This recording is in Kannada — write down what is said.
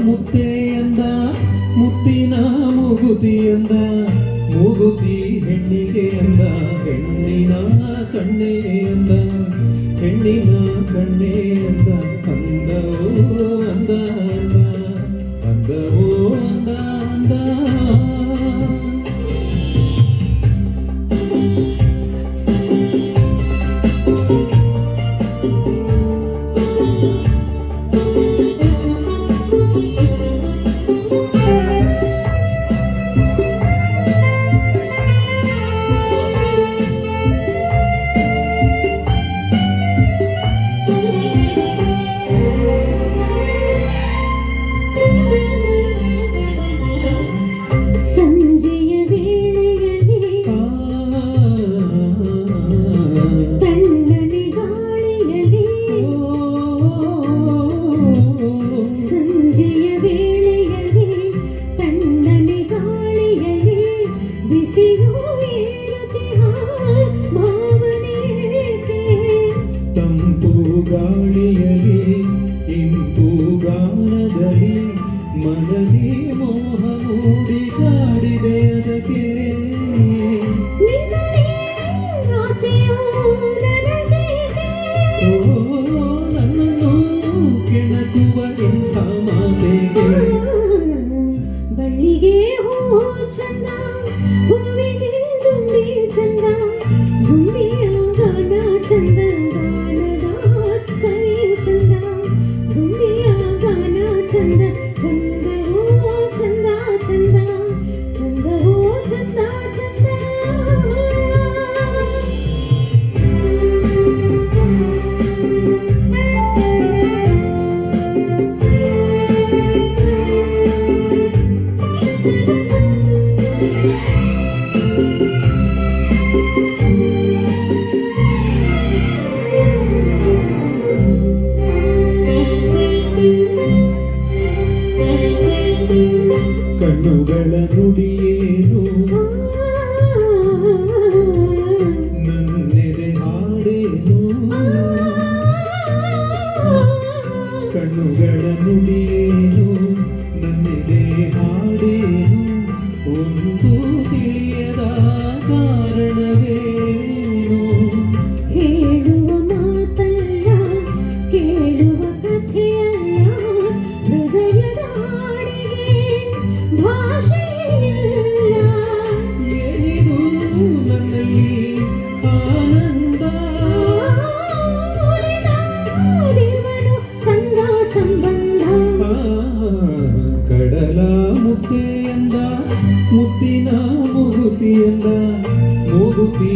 ಮುತ್ತೆ ಎಂದ ಮುತ್ತಿನ ಮೂಗುತಿ ಎಂದ ಮೂಗುತಿ ಹೆಣ್ಣಿಗೆ ಎಂದ ಹೆಣ್ಣಿನ ಕಣ್ಣೆ ಎಂದ ಹೆಣ್ಣಿನ ಕಣ್ಣೆ ಎಂದ ಅಂದವೋ ಅಂದ ಅಂದ ಅಂದವೋ ಅಂದ ಅಂದ ಗಾಳಿಯಲಿ ಇಂಪು ಗಾನದಲ್ಲಿ ಮನದಿ ಮೋಹ ಮೂಡಿ ಕಾಡಿದೆ ಅದಕ್ಕೆ ನನ್ನನ್ನು ಕೆಣಕುವ ಇಂಥ ಮಾತೆಗೆ ಬಳ್ಳಿಗೆ ಹೂ ಚಂದ ಹೂವಿಗೆ ದುಂಬಿ ಚಂದ ದುಂಬಿಯ ಗಾನ ಚಂದ ಕಣ್ಣುಗಳ ನುಡಿಯೇನು ನನ್ನೆದೆ ಹಾಡೇನು ಕಣ್ಣುಗಳ ನುಡಿಯೇನು ನನ್ನೆದೆ ಹಾಡೇನು ಒಂದು ತಿಳಿಯದ ಕಾರಣವೇನು ಹೇಳುವ ಮಾತಲ್ಲ ಕೇಳುವ ಕಥೆಯಲ್ಲ ಹೃದಯದ ಏನಿದು ನನ್ನಲ್ಲಿ ಆನಂದ ತಂದ ಸಂಬಂಧ ಕಡಲ ಮುತ್ತೆ ಎಂದ ಮುತ್ತಿನ ಮೂಗುತಿ ಎಂದ ಮೂಗುತಿ